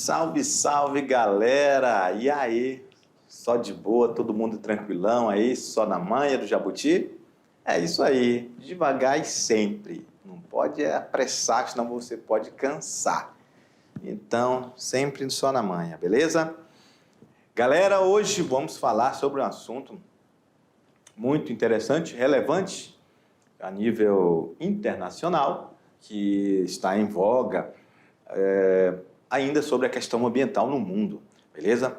Salve, salve, galera! E aí? Só de boa, todo mundo tranquilão aí, só na manha do jabuti? É isso aí, devagar e sempre. Não pode apressar, senão você pode cansar. Então, sempre só na manha, beleza? Galera, hoje vamos falar sobre um assunto muito interessante, relevante a nível internacional, que está em voga ainda sobre a questão ambiental no mundo, beleza?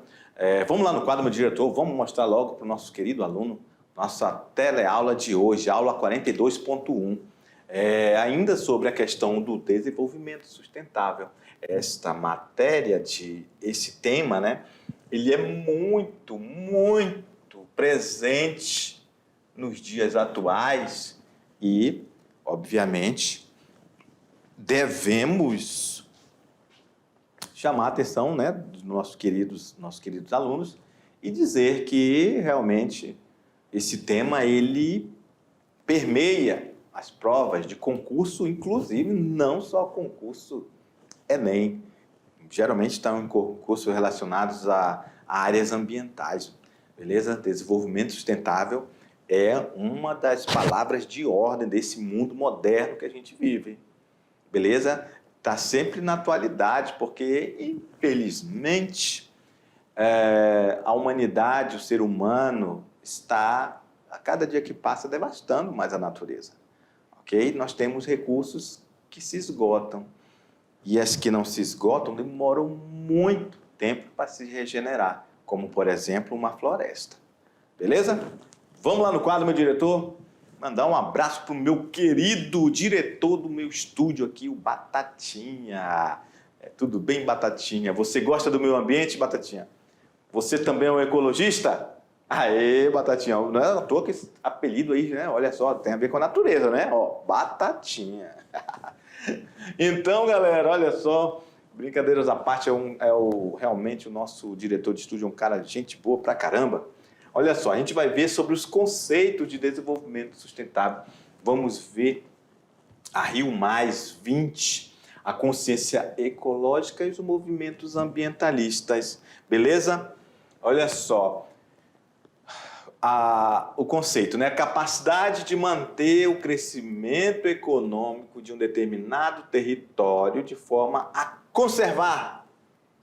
Vamos lá no quadro, meu diretor, vamos mostrar logo para o nosso querido aluno nossa teleaula de hoje, aula 42.1, ainda sobre a questão do desenvolvimento sustentável. Esta matéria, esse tema, né, ele é muito, muito presente nos dias atuais e, obviamente, devemos chamar a atenção, né, dos nossos queridos alunos e dizer que realmente esse tema ele permeia as provas de concurso, inclusive não só concurso Enem. Geralmente estão em concursos relacionados a áreas ambientais, beleza? Desenvolvimento sustentável é uma das palavras de ordem desse mundo moderno que a gente vive, beleza? Está sempre na atualidade, porque, infelizmente, a humanidade, o ser humano, está, a cada dia que passa, devastando mais a natureza. Ok? Nós temos recursos que se esgotam. E as que não se esgotam demoram muito tempo para se regenerar, como, por exemplo, uma floresta. Beleza? Vamos lá no quadro, meu diretor? Mandar um abraço para o meu querido diretor do meu estúdio aqui, o Batatinha. Tudo bem, Batatinha? Você gosta do meio ambiente, Batatinha? Você também é um ecologista? Aê, Batatinha. Não é à toa que esse apelido aí, né? Olha só, tem a ver com a natureza, né? Ó, Batatinha. Então, galera, olha só, brincadeiras à parte, realmente o nosso diretor de estúdio é um cara de gente boa pra caramba. Olha só, a gente vai ver sobre os conceitos de desenvolvimento sustentável. Vamos ver a Rio Mais 20, a consciência ecológica e os movimentos ambientalistas. Beleza? Olha só. O conceito, né? A capacidade de manter o crescimento econômico de um determinado território de forma a conservar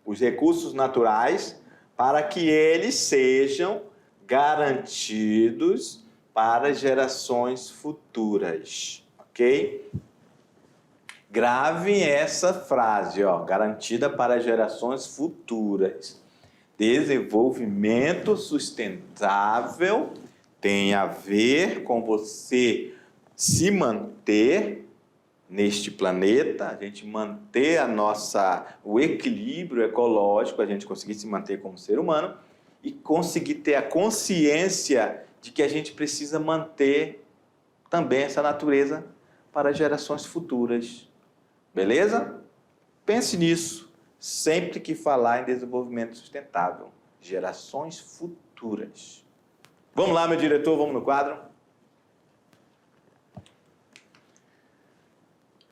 os recursos naturais para que eles sejam garantidos para gerações futuras, ok? Gravem essa frase, ó, garantida para gerações futuras. Desenvolvimento sustentável tem a ver com você se manter neste planeta, a gente manter o equilíbrio ecológico, a gente conseguir se manter como ser humano e conseguir ter a consciência de que a gente precisa manter também essa natureza para gerações futuras. Beleza? Pense nisso. Sempre que falar em desenvolvimento sustentável, gerações futuras. Vamos lá, meu diretor, vamos no quadro.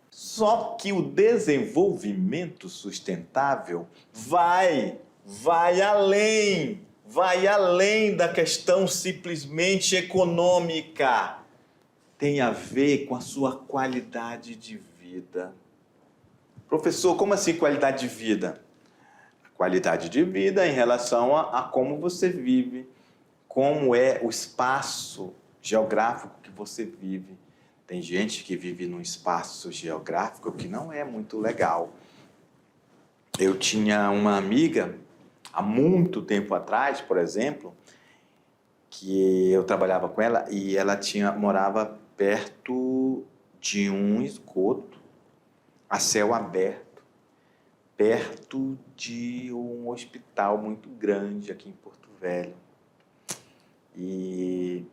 Só que o desenvolvimento sustentável vai além da questão simplesmente econômica. Tem a ver com a sua qualidade de vida. Professor, como assim qualidade de vida? Qualidade de vida em relação a como você vive, como é o espaço geográfico que você vive. Tem gente que vive num espaço geográfico que não é muito legal. Eu tinha uma amiga, há muito tempo atrás, por exemplo, que eu trabalhava com ela e ela morava perto de um esgoto a céu aberto, perto de um hospital muito grande aqui em Porto Velho. E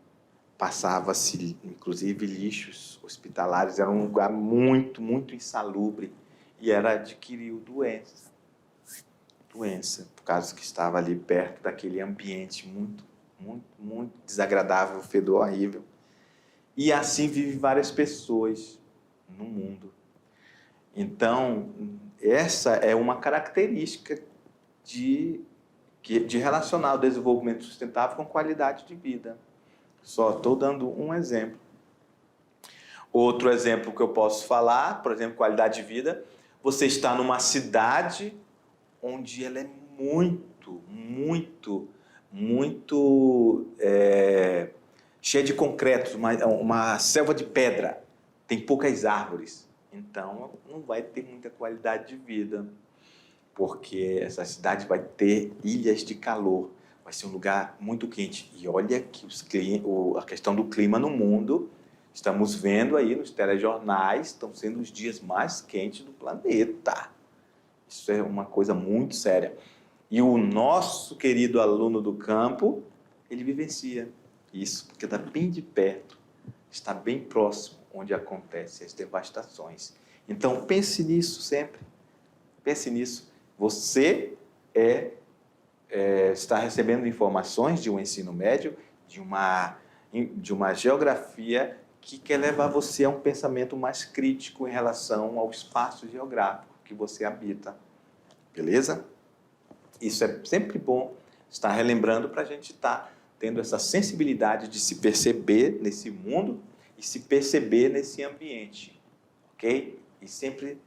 passava-se, inclusive, lixos hospitalares. Era um lugar muito, muito insalubre e ela adquiriu doença, por causa que estava ali perto daquele ambiente muito, muito, muito desagradável, fedor horrível. E assim vivem várias pessoas no mundo. Então, essa é uma característica de relacionar o desenvolvimento sustentável com qualidade de vida. Só estou dando um exemplo. Outro exemplo que eu posso falar, por exemplo, qualidade de vida, você está numa cidade onde ela é muito cheia de concreto, uma selva de pedra, tem poucas árvores, então não vai ter muita qualidade de vida, porque essa cidade vai ter ilhas de calor, vai ser um lugar muito quente. E olha que a questão do clima no mundo, estamos vendo aí nos telejornais, estão sendo os dias mais quentes do planeta. Isso é uma coisa muito séria. E o nosso querido aluno do campo, ele vivencia isso, porque está bem de perto, está bem próximo onde acontecem as devastações. Então, pense nisso sempre. Pense nisso. Você está recebendo informações de um ensino médio, de uma geografia que quer levar você a um pensamento mais crítico em relação ao espaço geográfico que você habita. Beleza? Isso é sempre bom estar relembrando para a gente estar tendo essa sensibilidade de se perceber nesse mundo e se perceber nesse ambiente, ok? E sempre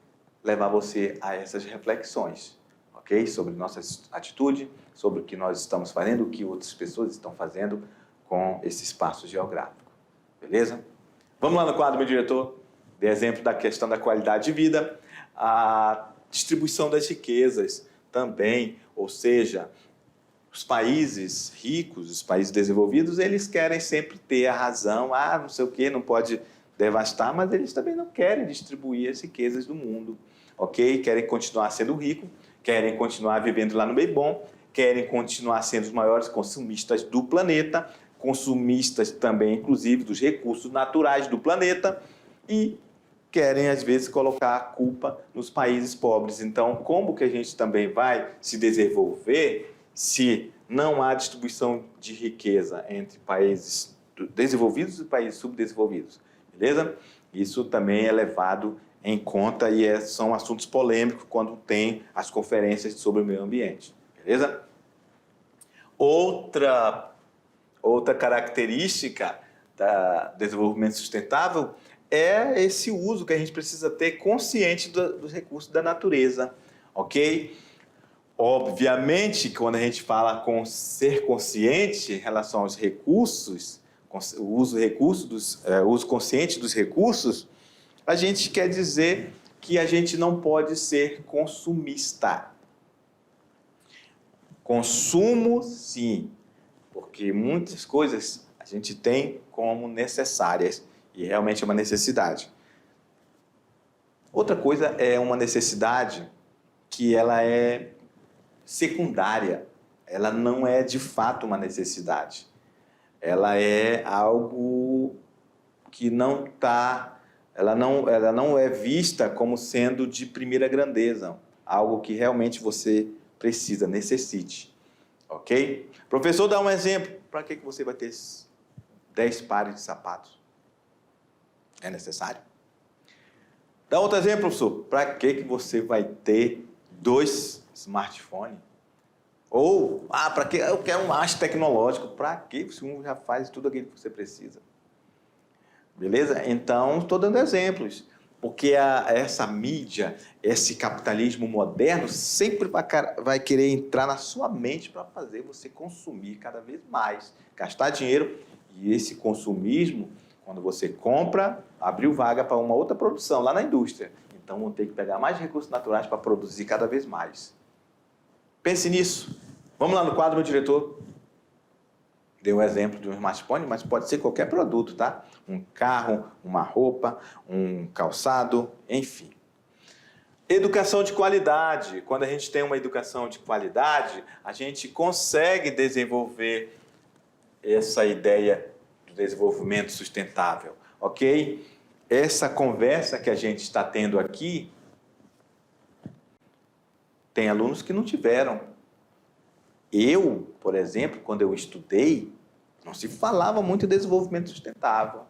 levar você a essas reflexões, ok? Sobre nossa atitude, sobre o que nós estamos fazendo, o que outras pessoas estão fazendo com esse espaço geográfico, beleza? Vamos lá no quadro, meu diretor, de exemplo da questão da qualidade de vida, a distribuição das riquezas também, ou seja, os países ricos, os países desenvolvidos, eles querem sempre ter a razão, não sei o quê, não pode devastar, mas eles também não querem distribuir as riquezas do mundo, ok? Querem continuar sendo ricos, querem continuar vivendo lá no meio bom, querem continuar sendo os maiores consumistas do planeta, consumistas também, inclusive, dos recursos naturais do planeta, e querem, às vezes, colocar a culpa nos países pobres. Então, como que a gente também vai se desenvolver se não há distribuição de riqueza entre países desenvolvidos e países subdesenvolvidos? Beleza? Isso também é levado em conta e são assuntos polêmicos quando tem as conferências sobre o meio ambiente. Beleza? Outra característica do desenvolvimento sustentável é esse uso que a gente precisa ter consciente dos recursos da natureza, ok? Obviamente, quando a gente fala com ser consciente em relação aos recursos, o uso consciente dos recursos, a gente quer dizer que a gente não pode ser consumista. Consumo, sim, porque muitas coisas a gente tem como necessárias e realmente é uma necessidade. Outra coisa é uma necessidade que ela é secundária, ela não é de fato uma necessidade. Ela é algo que ela não é vista como sendo de primeira grandeza, algo que realmente você precisa, necessite, ok? Professor, dá um exemplo. Para que você vai ter 10 pares de sapatos? É necessário? Dá outro exemplo, professor. Para que você vai ter 2 smartphones? Ou, para que eu quero um haste tecnológico? Para que se um já faz tudo aquilo que você precisa? Beleza? Então, estou dando exemplos. Porque essa mídia, esse capitalismo moderno, sempre vai querer entrar na sua mente para fazer você consumir cada vez mais, gastar dinheiro. E esse consumismo, quando você compra, abriu vaga para uma outra produção lá na indústria. Então, vão ter que pegar mais recursos naturais para produzir cada vez mais. Pense nisso. Vamos lá no quadro, meu diretor. Dei um exemplo de um smartphone, mas pode ser qualquer produto, tá? Um carro, uma roupa, um calçado, enfim. Educação de qualidade. Quando a gente tem uma educação de qualidade, a gente consegue desenvolver essa ideia do desenvolvimento sustentável, ok? Essa conversa que a gente está tendo aqui, tem alunos que não tiveram. Eu, por exemplo, quando eu estudei, não se falava muito em desenvolvimento sustentável,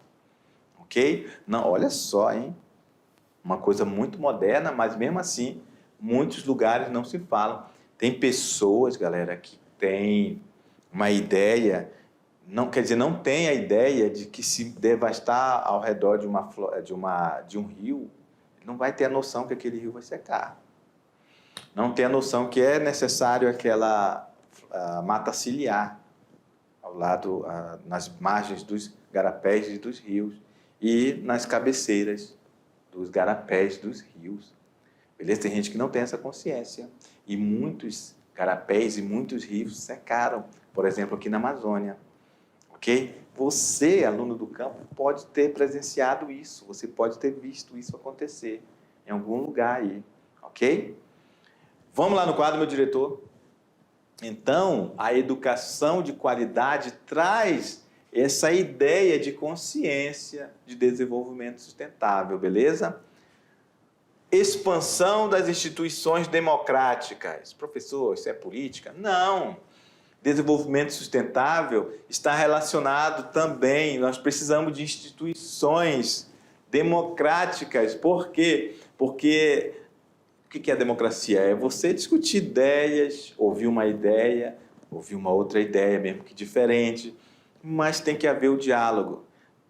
ok? Não, olha só, hein? Uma coisa muito moderna, mas mesmo assim, muitos lugares não se falam. Tem pessoas, galera, que têm uma ideia, não quer dizer, não tem a ideia de que se devastar ao redor de um rio, não vai ter a noção que aquele rio vai secar. Não tem a noção que é necessário aquela mata ciliar ao lado, nas margens dos garapés e dos rios e nas cabeceiras dos garapés dos rios. Beleza? Tem gente que não tem essa consciência. E muitos garapés e muitos rios secaram, por exemplo, aqui na Amazônia. Ok? Você, aluno do campo, pode ter presenciado isso, você pode ter visto isso acontecer em algum lugar aí. Ok? Vamos lá no quadro, meu diretor. Então, a educação de qualidade traz essa ideia de consciência de desenvolvimento sustentável, beleza? Expansão das instituições democráticas. Professor, isso é política? Não. Desenvolvimento sustentável está relacionado também, nós precisamos de instituições democráticas. Por quê? Porque o que é a democracia? É você discutir ideias, ouvir uma outra ideia, mesmo que diferente, mas tem que haver o diálogo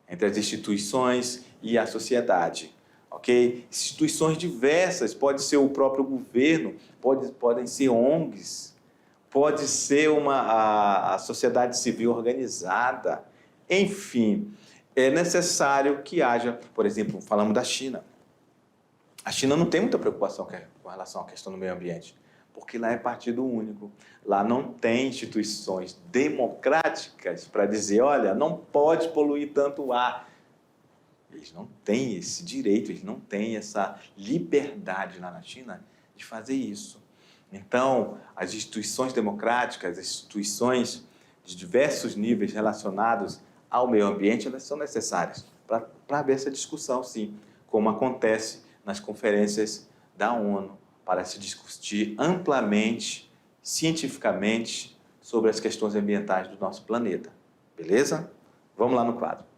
entre as instituições e a sociedade. Ok? Instituições diversas, pode ser o próprio governo, podem ser ONGs, pode ser a sociedade civil organizada, enfim, é necessário que haja, por exemplo, falamos da China. A China não tem muita preocupação com relação à questão do meio ambiente, porque lá é partido único, lá não tem instituições democráticas para dizer, olha, não pode poluir tanto o ar. Eles não têm esse direito, eles não têm essa liberdade lá na China de fazer isso. Então, as instituições democráticas, as instituições de diversos níveis relacionados ao meio ambiente, elas são necessárias para haver essa discussão, sim, como acontece nas conferências da ONU, para se discutir amplamente, cientificamente, sobre as questões ambientais do nosso planeta. Beleza? Vamos lá no quadro.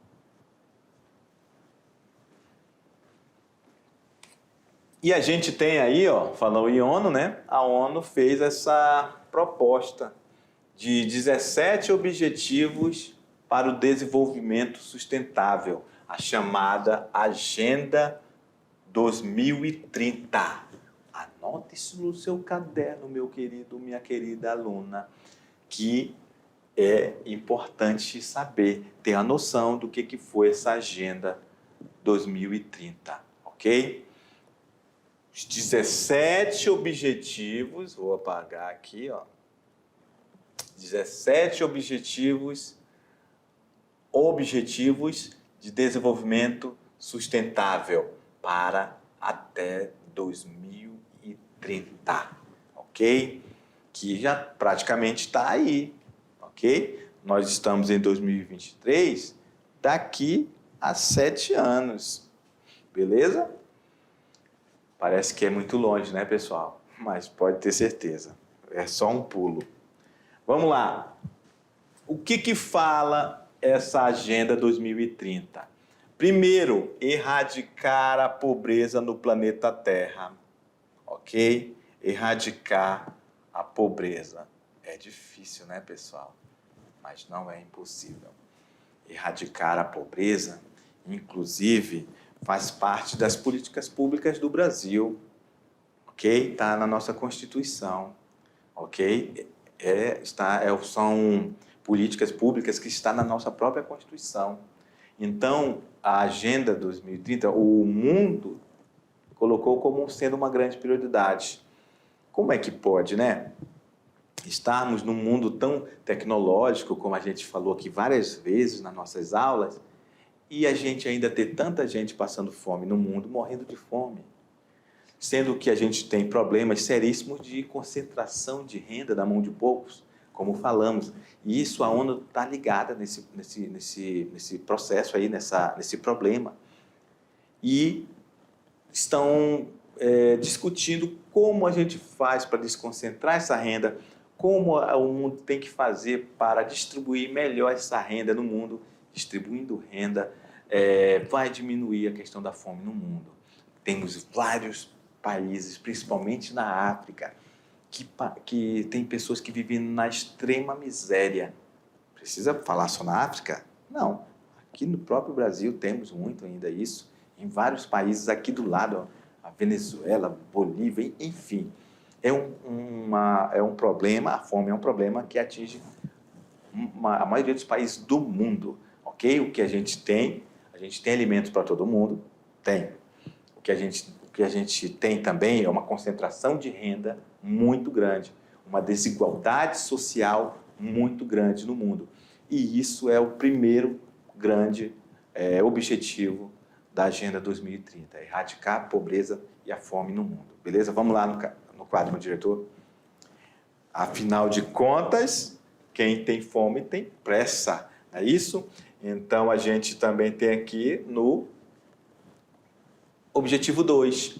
E a gente tem aí, falou em ONU, né? A ONU fez essa proposta de 17 objetivos para o desenvolvimento sustentável, a chamada Agenda 2030. Anote isso no seu caderno, meu querido, minha querida aluna, que é importante saber, ter a noção do que foi essa Agenda 2030, ok? Os 17 objetivos, vou apagar aqui, 17 objetivos de desenvolvimento sustentável para até 2030, ok? Que já praticamente está aí, ok? Nós estamos em 2023, daqui a 7 anos, beleza? Parece que é muito longe, né, pessoal? Mas pode ter certeza, é só um pulo. Vamos lá. O que fala essa Agenda 2030? Primeiro, erradicar a pobreza no planeta Terra, ok? Erradicar a pobreza. É difícil, né, pessoal? Mas não é impossível. Erradicar a pobreza, inclusive, faz parte das políticas públicas do Brasil, ok? Está na nossa Constituição, ok? São políticas públicas que estão na nossa própria Constituição. Então, a Agenda 2030, o mundo colocou como sendo uma grande prioridade. Como é que pode, né? Estarmos num mundo tão tecnológico, como a gente falou aqui várias vezes nas nossas aulas, e a gente ainda ter tanta gente passando fome no mundo, morrendo de fome. Sendo que a gente tem problemas seríssimos de concentração de renda na mão de poucos, como falamos. E isso a ONU está ligada nesse processo aí, nesse problema. E estão discutindo como a gente faz para desconcentrar essa renda, como o mundo tem que fazer para distribuir melhor essa renda no mundo. Distribuindo renda, vai diminuir a questão da fome no mundo. Temos vários países, principalmente na África, que tem pessoas que vivem na extrema miséria. Precisa falar só na África? Não. Aqui no próprio Brasil temos muito ainda isso. Em vários países aqui do lado, a Venezuela, Bolívia, enfim. É um problema, a fome é um problema que atinge a maioria dos países do mundo. Ok? O que a gente tem alimentos para todo mundo? Tem. O que a gente tem também é uma concentração de renda muito grande, uma desigualdade social muito grande no mundo. E isso é o primeiro grande objetivo da Agenda 2030, erradicar a pobreza e a fome no mundo. Beleza? Vamos lá no quadro, meu diretor. Afinal de contas, quem tem fome tem pressa, não é isso? Então, a gente também tem aqui no objetivo 2,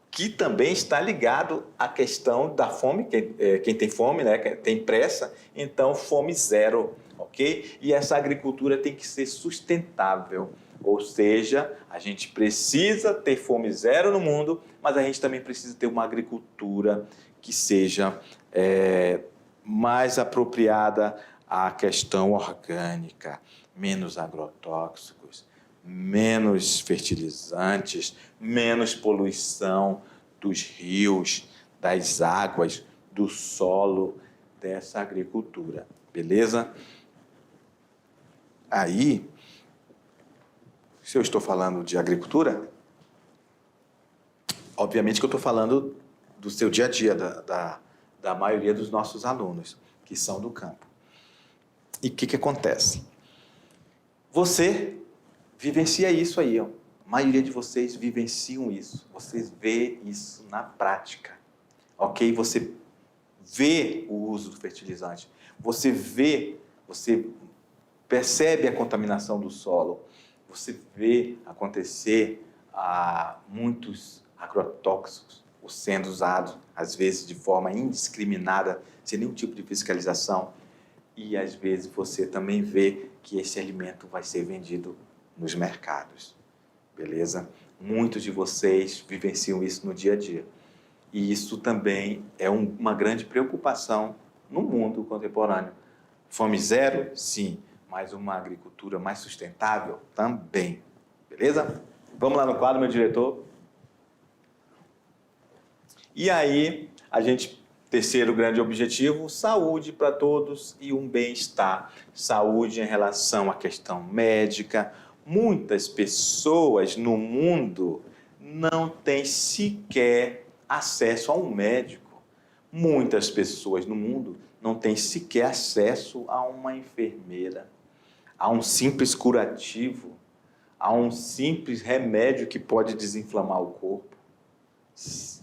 que também está ligado à questão da fome, quem tem fome, né, quem tem pressa, então fome zero, ok? E essa agricultura tem que ser sustentável, ou seja, a gente precisa ter fome zero no mundo, mas a gente também precisa ter uma agricultura que seja mais apropriada à questão orgânica, menos agrotóxicos, menos fertilizantes, menos poluição dos rios, das águas, do solo, dessa agricultura. Beleza? Aí, se eu estou falando de agricultura, obviamente que eu estou falando do seu dia a dia, da maioria dos nossos alunos, que são do campo. E o que acontece? Você vivencia isso aí, ó. A maioria de vocês vivenciam isso. Vocês vê isso na prática, ok? Você vê o uso do fertilizante. Você percebe a contaminação do solo. Você vê acontecer muitos agrotóxicos sendo usados, às vezes de forma indiscriminada, sem nenhum tipo de fiscalização. E às vezes você também vê que esse alimento vai ser vendido nos mercados, beleza? Muitos de vocês vivenciam isso no dia a dia. E isso também é uma grande preocupação no mundo contemporâneo. Fome zero? Sim. Mas uma agricultura mais sustentável? Também. Beleza? Vamos lá no quadro, meu diretor. E aí, terceiro grande objetivo, saúde para todos e um bem-estar. Saúde em relação à questão médica. Muitas pessoas no mundo não têm sequer acesso a um médico. Muitas pessoas no mundo não têm sequer acesso a uma enfermeira, a um simples curativo, a um simples remédio que pode desinflamar o corpo.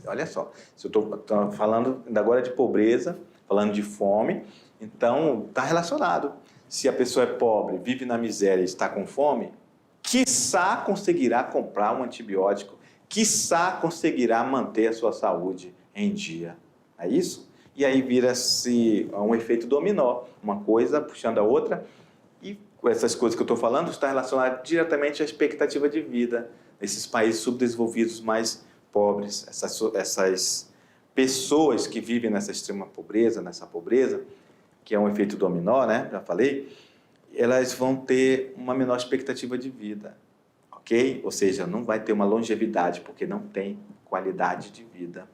Olha só, se eu estou falando agora de pobreza, falando de fome, então está relacionado. Se a pessoa é pobre, vive na miséria e está com fome, quiçá conseguirá comprar um antibiótico, quiçá conseguirá manter a sua saúde em dia. É isso? E aí vira-se um efeito dominó, uma coisa puxando a outra, e com essas coisas que eu estou falando está relacionado diretamente à expectativa de vida nesses países subdesenvolvidos mais pobres, essas pessoas que vivem nessa extrema pobreza, que é um efeito dominó, né? Já falei, elas vão ter uma menor expectativa de vida, ok? Ou seja, não vai ter uma longevidade, porque não tem qualidade de vida,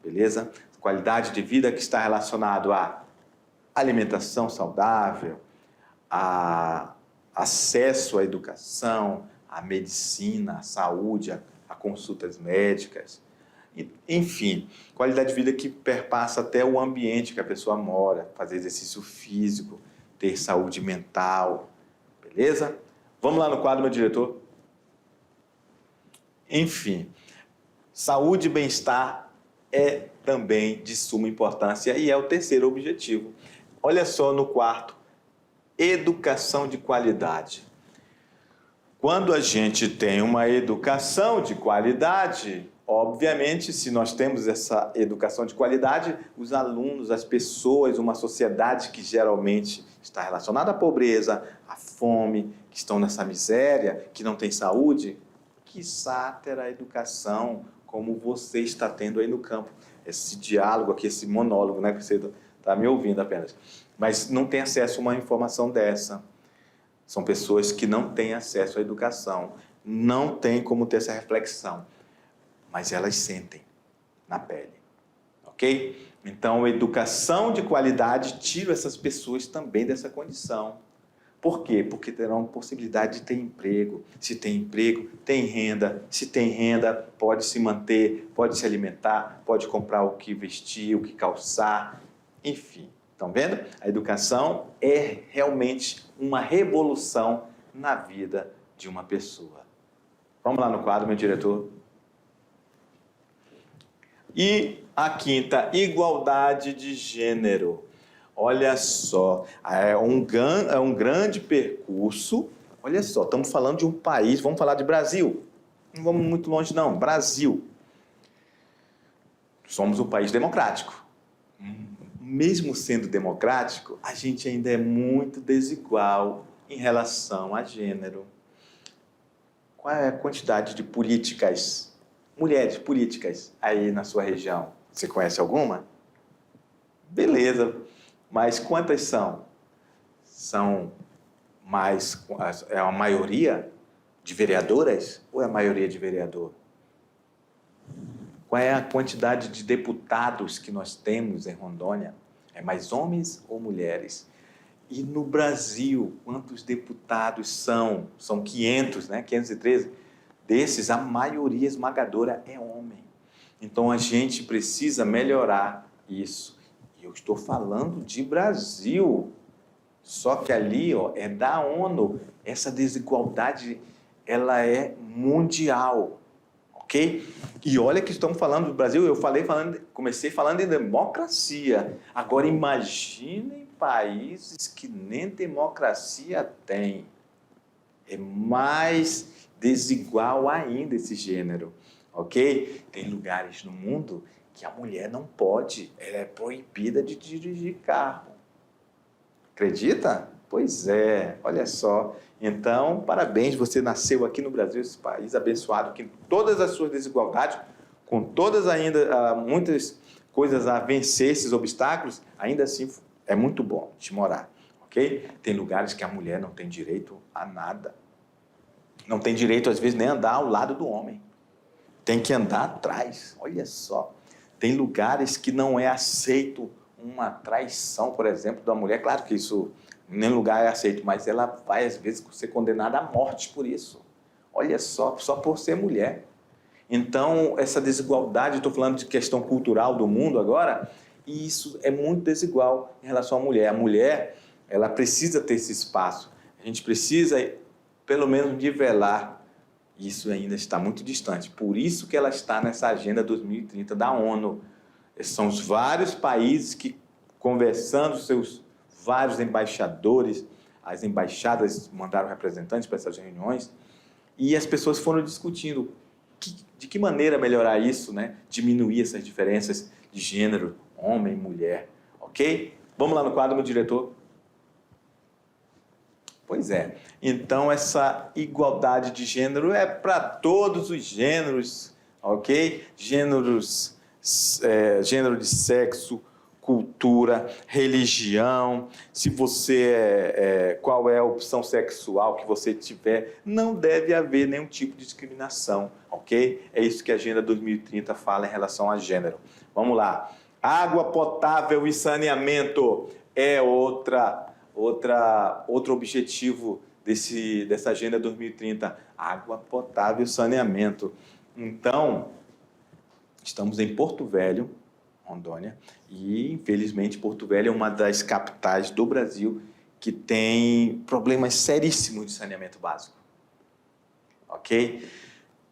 beleza? Qualidade de vida que está relacionado à alimentação saudável, a acesso à educação, à medicina, à saúde, a consultas médicas, enfim, qualidade de vida que perpassa até o ambiente que a pessoa mora, fazer exercício físico, ter saúde mental, beleza? Vamos lá no quadro, meu diretor. Enfim, saúde e bem-estar é também de suma importância e é o terceiro objetivo. Olha só no quarto, educação de qualidade. Quando a gente tem uma educação de qualidade, obviamente, se nós temos essa educação de qualidade, os alunos, as pessoas, uma sociedade que geralmente está relacionada à pobreza, à fome, que estão nessa miséria, que não tem saúde, quiçá terá educação como você está tendo aí no campo. esse diálogo aqui, esse monólogo, né, que você está me ouvindo apenas, mas não tem acesso a uma informação dessa. São pessoas que não têm acesso à educação, não têm como ter essa reflexão, mas elas sentem na pele, ok? Então, educação de qualidade tira essas pessoas também dessa condição. Por quê? Porque terão possibilidade de ter emprego. Se tem emprego, tem renda. Se tem renda, pode se manter, pode se alimentar, pode comprar o que vestir, o que calçar, enfim. Estão vendo? A educação é realmente uma revolução na vida de uma pessoa. Vamos lá no quadro, meu diretor. E a quinta, igualdade de gênero. Olha só, é um grande percurso. Olha só, estamos falando de um país, vamos falar de Brasil. Não vamos muito longe não, Brasil. Somos um país democrático. Mesmo sendo democrático, a gente ainda é muito desigual em relação a gênero. Qual é a quantidade de políticas, mulheres políticas aí na sua região? Você conhece alguma? Beleza. Mas quantas são? São mais... É a maioria de vereadoras ou é a maioria de vereador? Qual é a quantidade de deputados que nós temos em Rondônia? É mais homens ou mulheres? E no Brasil, quantos deputados são? São 500, né? 513. Desses, a maioria esmagadora é homem. Então, a gente precisa melhorar isso. Eu estou falando de Brasil, só que ali é da ONU. Essa desigualdade ela é mundial, ok? E olha que estamos falando do Brasil, comecei falando em democracia. Agora imaginem países que nem democracia têm. É mais desigual ainda esse gênero, ok? Tem lugares no mundo que a mulher não pode, ela é proibida de dirigir carro. Acredita? Pois é, olha só. Então, parabéns, você nasceu aqui no Brasil, esse país abençoado, que todas as suas desigualdades, com todas ainda muitas coisas a vencer, esses obstáculos, ainda assim é muito bom de morar, ok? Tem lugares que a mulher não tem direito a nada. Não tem direito, às vezes, nem andar ao lado do homem. Tem que andar atrás, olha só. Tem lugares que não é aceito uma traição, por exemplo, da mulher. Claro que isso, em nenhum lugar é aceito, mas ela vai, às vezes, ser condenada à morte por isso. Olha só por ser mulher. Então, essa desigualdade, estou falando de questão cultural do mundo agora, e isso é muito desigual em relação à mulher. A mulher, ela precisa ter esse espaço. A gente precisa, pelo menos, nivelar. Isso ainda está muito distante. Por isso que ela está nessa Agenda 2030 da ONU. São os vários países que, conversando, seus vários embaixadores, as embaixadas mandaram representantes para essas reuniões, e as pessoas foram discutindo de que maneira melhorar isso, né? Diminuir essas diferenças de gênero, homem e mulher. Ok? Vamos lá no quadro, meu diretor. Pois é. Então, essa igualdade de gênero é para todos os gêneros, ok? Gênero de sexo, cultura, religião, se você qual é a opção sexual que você tiver, não deve haver nenhum tipo de discriminação, ok? É isso que a Agenda 2030 fala em relação a gênero. Vamos lá. Água potável e saneamento é outro objetivo dessa Agenda 2030, água potável e saneamento. Então, estamos em Porto Velho, Rondônia, e infelizmente Porto Velho é uma das capitais do Brasil que tem problemas seríssimos de saneamento básico. Ok?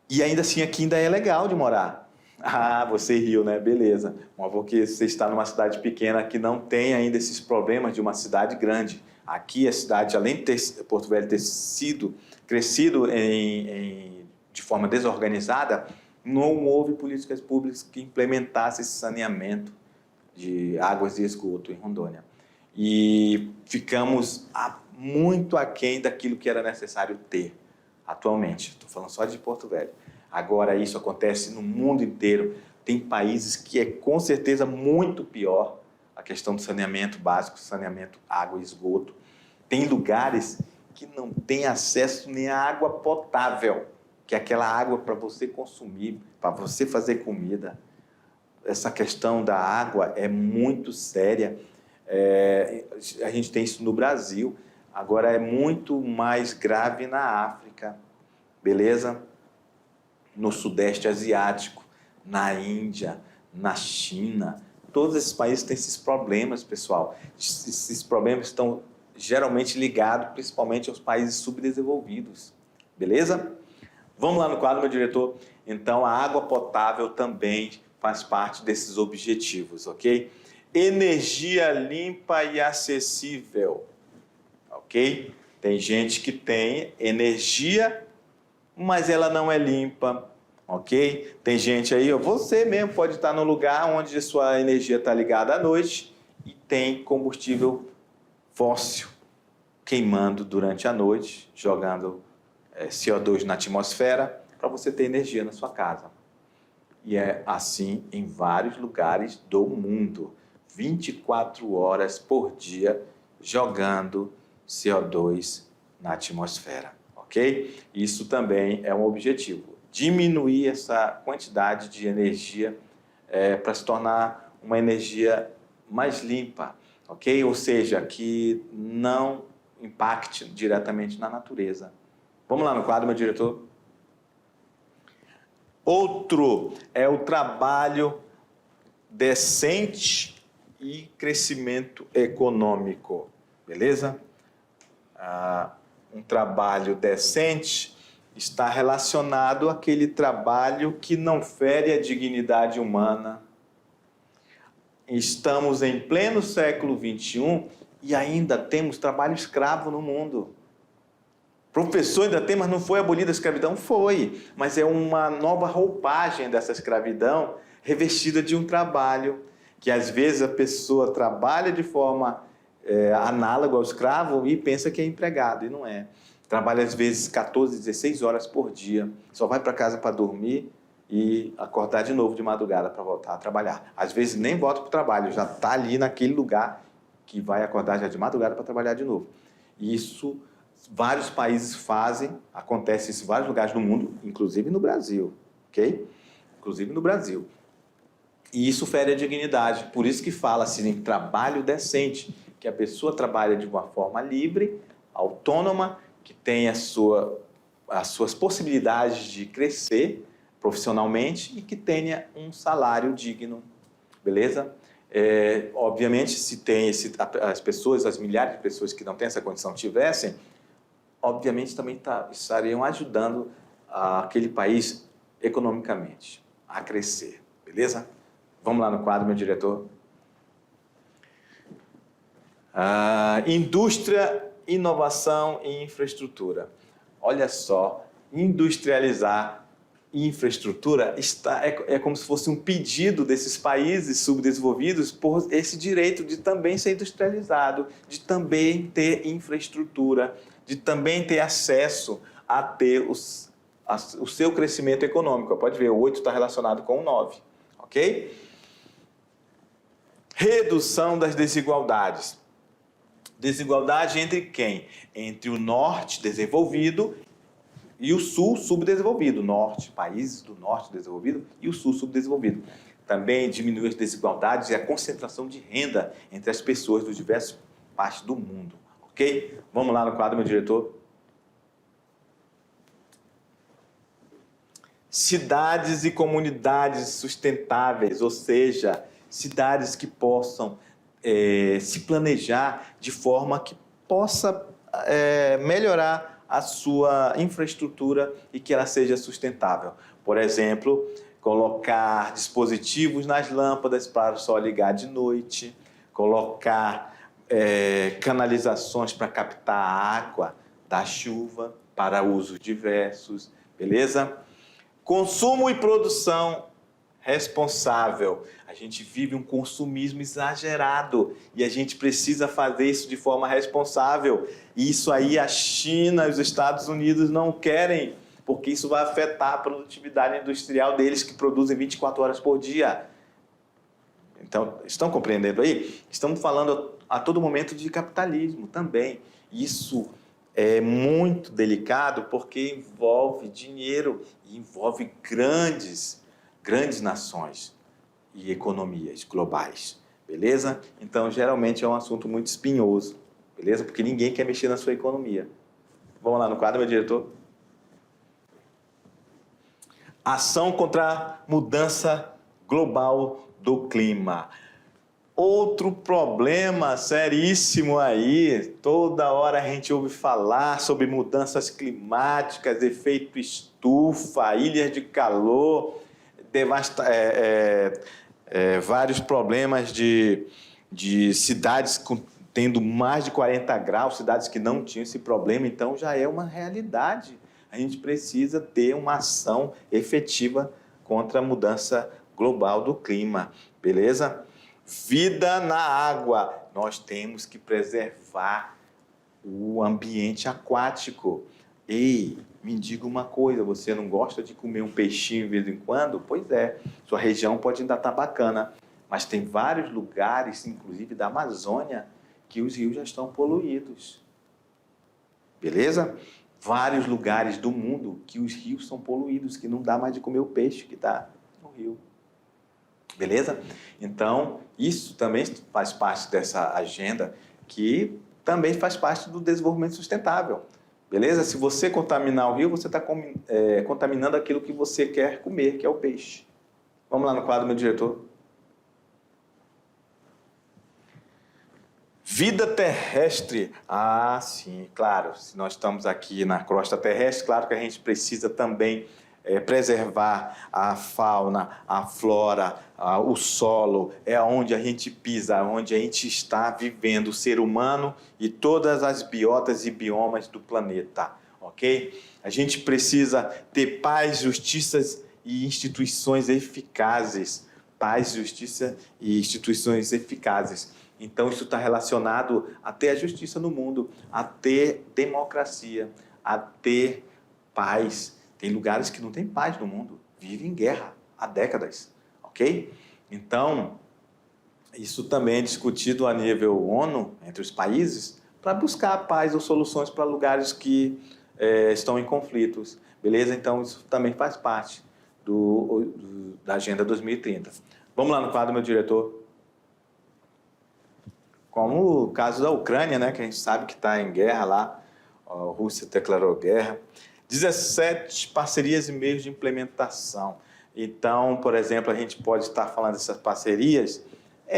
E ainda assim aqui ainda é legal de morar. Ah, você riu, né? Beleza. Mas porque você está numa cidade pequena que não tem ainda esses problemas de uma cidade grande. Aqui a cidade, além de Porto Velho ter crescido de forma desorganizada, não houve políticas públicas que implementassem esse saneamento de águas e esgoto em Rondônia. E ficamos muito aquém daquilo que era necessário ter atualmente. Estou falando só de Porto Velho. Agora isso acontece no mundo inteiro. Tem países que é com certeza muito pior a questão do saneamento básico, saneamento, água e esgoto. Tem lugares que não tem acesso nem à água potável, que é aquela água para você consumir, para você fazer comida. Essa questão da água é muito séria. A gente tem isso no Brasil, agora é muito mais grave na África, beleza? No Sudeste Asiático, na Índia, na China. Todos esses países têm esses problemas, pessoal. Esses problemas estão geralmente ligados principalmente aos países subdesenvolvidos, beleza? Vamos lá no quadro, meu diretor. Então, a água potável também faz parte desses objetivos, ok? Energia limpa e acessível, ok? Tem gente que tem energia, mas ela não é limpa, ok? Tem gente aí, você mesmo pode estar no lugar onde a sua energia está ligada à noite e tem combustível fóssil queimando durante a noite, jogando CO2 na atmosfera para você ter energia na sua casa. E é assim em vários lugares do mundo, 24 horas por dia jogando CO2 na atmosfera, ok? Isso também é um objetivo, diminuir essa quantidade de energia para se tornar uma energia mais limpa, ok? Ou seja, que não impacte diretamente na natureza. Vamos lá no quadro, meu diretor. Outro é o trabalho decente e crescimento econômico, beleza? Um trabalho decente está relacionado àquele trabalho que não fere a dignidade humana. Estamos em pleno século XXI e ainda temos trabalho escravo no mundo. Professor ainda tem, mas não foi abolida a escravidão? Foi, mas é uma nova roupagem dessa escravidão revestida de um trabalho, que às vezes a pessoa trabalha de forma análoga ao escravo e pensa que é empregado, e não é. Trabalha às vezes 14, 16 horas por dia, só vai para casa para dormir e acordar de novo de madrugada para voltar a trabalhar. Às vezes nem volta para o trabalho, já está ali naquele lugar que vai acordar já de madrugada para trabalhar de novo. E isso vários países fazem, acontece isso em vários lugares do mundo, inclusive no Brasil, ok? Inclusive no Brasil. E isso fere a dignidade, por isso que fala-se em trabalho decente, que a pessoa trabalha de uma forma livre, autônoma, que tem as suas possibilidades de crescer profissionalmente e que tenha um salário digno, beleza? Obviamente, se tem as pessoas, as milhares de pessoas que não têm essa condição tivessem, obviamente também estariam ajudando aquele país economicamente a crescer, beleza? Vamos lá no quadro, meu diretor. Indústria, inovação e infraestrutura. Olha só, industrializar infraestrutura é como se fosse um pedido desses países subdesenvolvidos por esse direito de também ser industrializado, de também ter infraestrutura, de também ter acesso a ter o seu crescimento econômico. Pode ver, o 8 está relacionado com o 9, ok? Redução das desigualdades. Desigualdade entre quem? Entre o norte desenvolvido e o sul subdesenvolvido. Norte, países do norte desenvolvido e o sul subdesenvolvido. Também diminui as desigualdades e a concentração de renda entre as pessoas de diversas partes do mundo. Ok? Vamos lá no quadro, meu diretor. Cidades e comunidades sustentáveis, ou seja, cidades que possam se planejar de forma que possa melhorar a sua infraestrutura e que ela seja sustentável. Por exemplo, colocar dispositivos nas lâmpadas para só ligar de noite, colocar canalizações para captar a água da chuva para usos diversos, beleza? Consumo e produção responsável. A gente vive um consumismo exagerado e a gente precisa fazer isso de forma responsável. E isso aí a China e os Estados Unidos não querem porque isso vai afetar a produtividade industrial deles, que produzem 24 horas por dia. Então, estão compreendendo aí? Estamos falando a todo momento de capitalismo também. Isso é muito delicado porque envolve dinheiro e envolve grandes nações e economias globais, beleza? Então, geralmente é um assunto muito espinhoso, beleza? Porque ninguém quer mexer na sua economia. Vamos lá no quadro, meu diretor. Ação contra a mudança global do clima. Outro problema seríssimo aí, toda hora a gente ouve falar sobre mudanças climáticas, efeito estufa, ilhas de calor, vários problemas de cidades tendo mais de 40 graus, cidades que não tinham esse problema, então já é uma realidade. A gente precisa ter uma ação efetiva contra a mudança global do clima, beleza? Vida na água. Nós temos que preservar o ambiente aquático. Ei, me diga uma coisa, você não gosta de comer um peixinho de vez em quando? Pois é, sua região pode ainda estar bacana, mas tem vários lugares, inclusive da Amazônia, que os rios já estão poluídos. Beleza? Vários lugares do mundo que os rios são poluídos, que não dá mais de comer o peixe que está no rio. Beleza? Então, isso também faz parte dessa agenda que também faz parte do desenvolvimento sustentável. Beleza? Se você contaminar o rio, você está contaminando aquilo que você quer comer, que é o peixe. Vamos lá no quadro, meu diretor. Vida terrestre. Ah, sim, claro. Se nós estamos aqui na crosta terrestre, claro que a gente precisa também preservar a fauna, a flora, o solo, é onde a gente pisa, onde a gente está vivendo, o ser humano e todas as biotas e biomas do planeta, ok? A gente precisa ter paz, justiça e instituições eficazes. Paz, justiça e instituições eficazes. Então, isso está relacionado a ter a justiça no mundo, a ter democracia, a ter paz. Tem lugares que não tem paz no mundo, vivem em guerra há décadas, ok? Então, isso também é discutido a nível ONU, entre os países, para buscar paz ou soluções para lugares que estão em conflitos, beleza? Então, isso também faz parte da Agenda 2030. Vamos lá no quadro, meu diretor. Como o caso da Ucrânia, né, que a gente sabe que está em guerra lá, a Rússia declarou guerra. 17 parcerias e meios de implementação. Então, por exemplo, a gente pode estar falando dessas parcerias,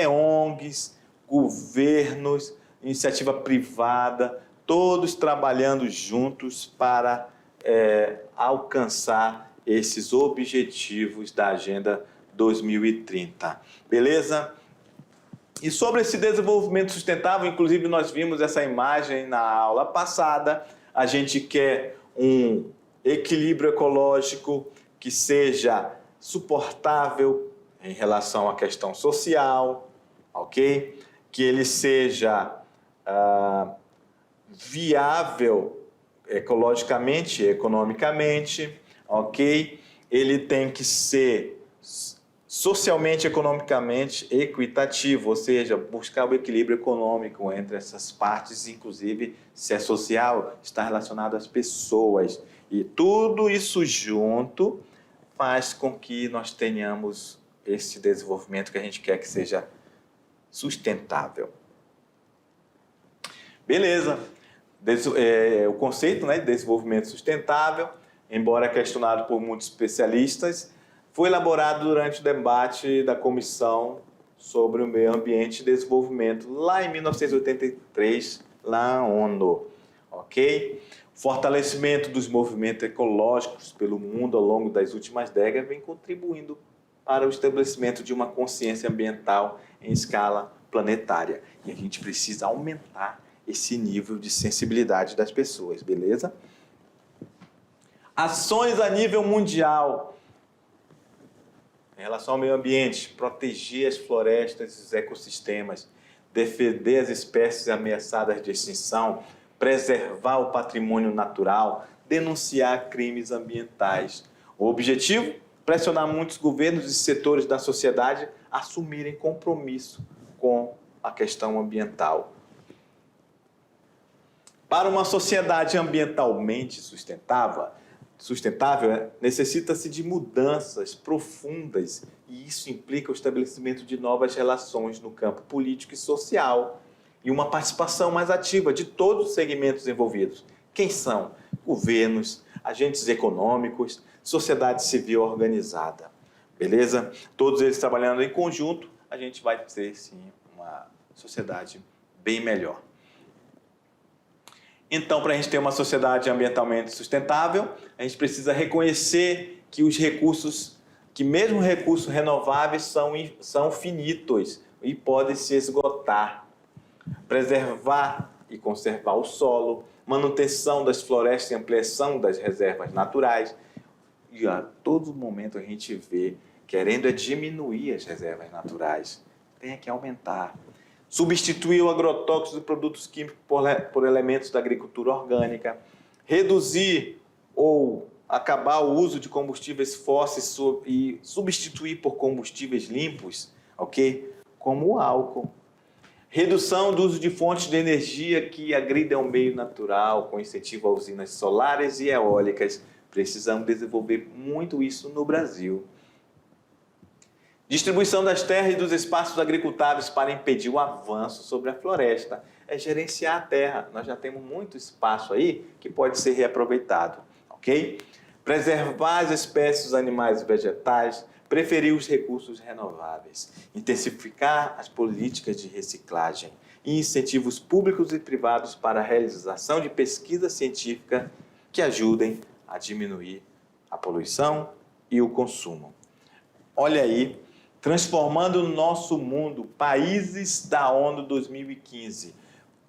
ONGs, governos, iniciativa privada, todos trabalhando juntos para alcançar esses objetivos da Agenda 2030. Beleza? E sobre esse desenvolvimento sustentável, inclusive nós vimos essa imagem na aula passada, a gente quer um equilíbrio ecológico que seja suportável em relação à questão social, ok? Que ele seja viável ecologicamente e economicamente, ok? Ele tem que ser socialmente e economicamente equitativo, ou seja, buscar o equilíbrio econômico entre essas partes, inclusive se é social, está relacionado às pessoas. E tudo isso junto faz com que nós tenhamos esse desenvolvimento que a gente quer que seja sustentável. Beleza. O conceito, né, de desenvolvimento sustentável, embora questionado por muitos especialistas, foi elaborado durante o debate da Comissão sobre o Meio Ambiente e Desenvolvimento, lá em 1983, lá na ONU, ok? Fortalecimento dos movimentos ecológicos pelo mundo ao longo das últimas décadas vem contribuindo para o estabelecimento de uma consciência ambiental em escala planetária. E a gente precisa aumentar esse nível de sensibilidade das pessoas, beleza? Ações a nível mundial. Em relação ao meio ambiente, proteger as florestas e os ecossistemas, defender as espécies ameaçadas de extinção, preservar o patrimônio natural, denunciar crimes ambientais. O objetivo? Pressionar muitos governos e setores da sociedade a assumirem compromisso com a questão ambiental. Para uma sociedade ambientalmente sustentável, necessita-se de mudanças profundas e isso implica o estabelecimento de novas relações no campo político e social e uma participação mais ativa de todos os segmentos envolvidos. Quem são? Governos, agentes econômicos, sociedade civil organizada. Beleza? Todos eles trabalhando em conjunto, a gente vai ter, sim, uma sociedade bem melhor. Então, para a gente ter uma sociedade ambientalmente sustentável, a gente precisa reconhecer que mesmo recursos renováveis são finitos e podem se esgotar. Preservar e conservar o solo, manutenção das florestas e ampliação das reservas naturais. E a todo momento a gente vê querendo diminuir as reservas naturais. Tem que aumentar. Substituir o agrotóxico de produtos químicos por elementos da agricultura orgânica, reduzir ou acabar o uso de combustíveis fósseis e substituir por combustíveis limpos, ok? Como o álcool. Redução do uso de fontes de energia que agridem o meio natural, com incentivo a usinas solares e eólicas. Precisamos desenvolver muito isso no Brasil. Distribuição das terras e dos espaços agricultáveis para impedir o avanço sobre a floresta. É gerenciar a terra. Nós já temos muito espaço aí que pode ser reaproveitado, ok? Preservar as espécies dos animais e vegetais, preferir os recursos renováveis, intensificar as políticas de reciclagem e incentivos públicos e privados para a realização de pesquisa científica que ajudem a diminuir a poluição e o consumo. Olha aí, transformando o nosso mundo, países da ONU 2015.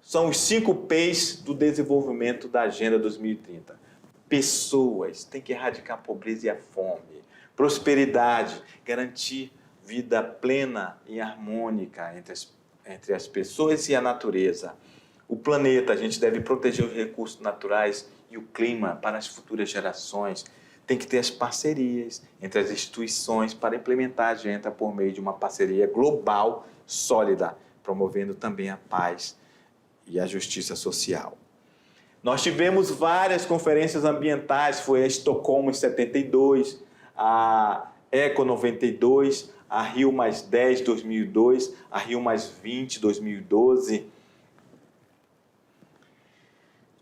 São os 5 P's do desenvolvimento da Agenda 2030. Pessoas, tem que erradicar a pobreza e a fome. Prosperidade, garantir vida plena e harmônica entre as pessoas e a natureza. O planeta, a gente deve proteger os recursos naturais e o clima para as futuras gerações. Tem que ter as parcerias entre as instituições para implementar a agenda por meio de uma parceria global sólida, promovendo também a paz e a justiça social. Nós tivemos várias conferências ambientais, foi a Estocolmo em 72, a Eco 92, a Rio +10 2002, a Rio +20 2012.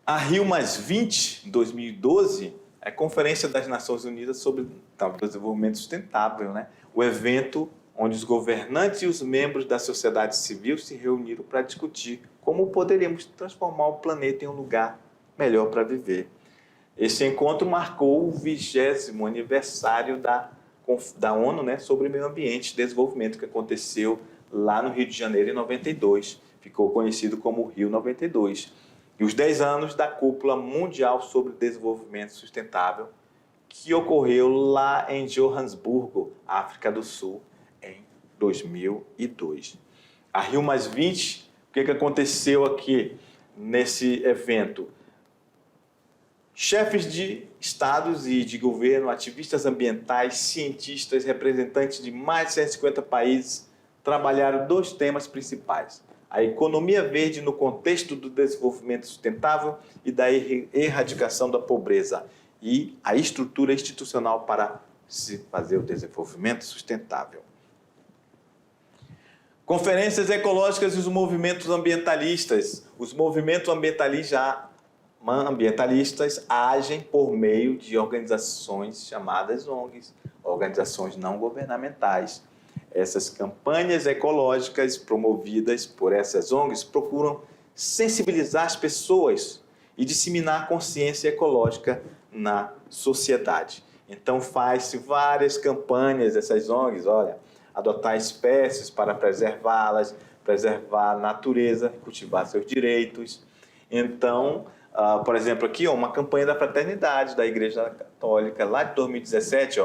A Rio +20 2012 é a Conferência das Nações Unidas sobre o Desenvolvimento Sustentável, né? O evento onde os governantes e os membros da sociedade civil se reuniram para discutir como poderíamos transformar o planeta em um lugar melhor para viver. Esse encontro marcou o 20º aniversário da ONU, né, sobre meio ambiente e desenvolvimento, que aconteceu lá no Rio de Janeiro em 92. Ficou conhecido como Rio 92. E os 10 anos da Cúpula Mundial sobre Desenvolvimento Sustentável, que ocorreu lá em Joanesburgo, África do Sul, em 2002. A Rio +20, o que aconteceu aqui nesse evento? Chefes de estados e de governo, ativistas ambientais, cientistas, representantes de mais de 150 países trabalharam 2 temas principais: a economia verde no contexto do desenvolvimento sustentável e da erradicação da pobreza, e a estrutura institucional para se fazer o desenvolvimento sustentável. Conferências ecológicas e os movimentos ambientalistas. Os movimentos ambientalistas agem por meio de organizações chamadas ONGs, organizações não governamentais. Essas campanhas ecológicas promovidas por essas ONGs procuram sensibilizar as pessoas e disseminar consciência ecológica na sociedade. Então faz-se várias campanhas dessas ONGs, olha, adotar espécies para preservá-las, preservar a natureza, cultivar seus direitos. Então, por exemplo, aqui, uma campanha da Fraternidade da Igreja Católica, lá de 2017,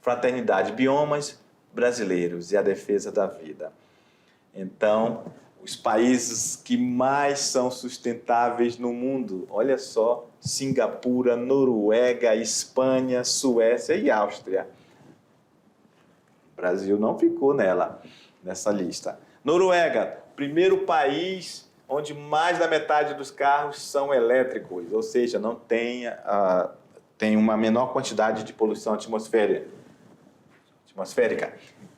Fraternidade, Biomas Brasileiros e a Defesa da Vida. Então, os países que mais são sustentáveis no mundo, olha só, Singapura, Noruega, Espanha, Suécia e Áustria. O Brasil não ficou nessa lista. Noruega, primeiro país onde mais da metade dos carros são elétricos, ou seja, não tem uma menor quantidade de poluição atmosférica.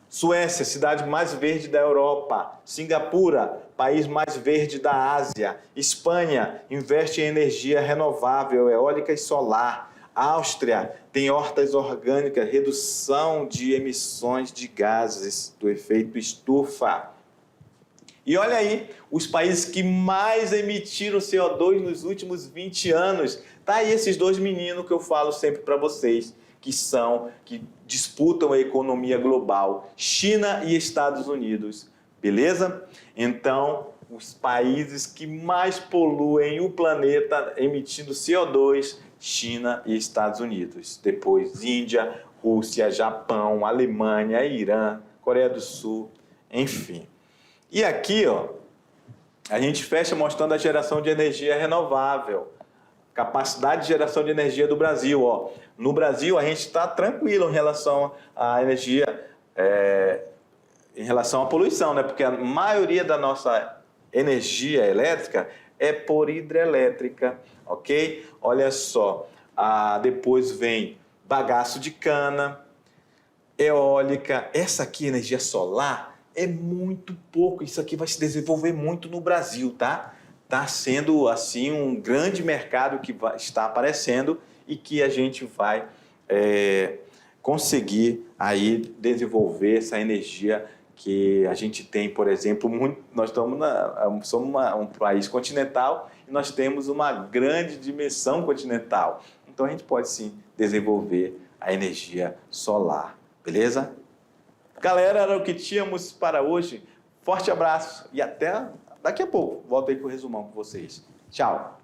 Suécia, cidade mais verde da Europa. Singapura, país mais verde da Ásia. Espanha, investe em energia renovável, eólica e solar. Áustria, tem hortas orgânicas, redução de emissões de gases do efeito estufa. E olha aí, os países que mais emitiram CO2 nos últimos 20 anos. Tá aí esses dois meninos que eu falo sempre para vocês, que disputam a economia global, China e Estados Unidos, beleza? Então, os países que mais poluem o planeta emitindo CO2, China e Estados Unidos. Depois, Índia, Rússia, Japão, Alemanha, Irã, Coreia do Sul, enfim. E aqui, ó, a gente fecha mostrando a geração de energia renovável. Capacidade de geração de energia do Brasil. Ó. No Brasil, a gente está tranquilo em relação à energia, em relação à poluição, né? Porque a maioria da nossa energia elétrica é por hidrelétrica, ok? Olha só, depois vem bagaço de cana, eólica, essa aqui, energia solar, é muito pouco. Isso aqui vai se desenvolver muito no Brasil, tá? Está sendo assim um grande mercado que está aparecendo e que a gente vai conseguir aí desenvolver essa energia que a gente tem, por exemplo, nós somos um país continental e nós temos uma grande dimensão continental. Então a gente pode sim desenvolver a energia solar, beleza? Galera, era o que tínhamos para hoje. Forte abraço e até daqui a pouco. Volto aí com o resumão com vocês. Tchau!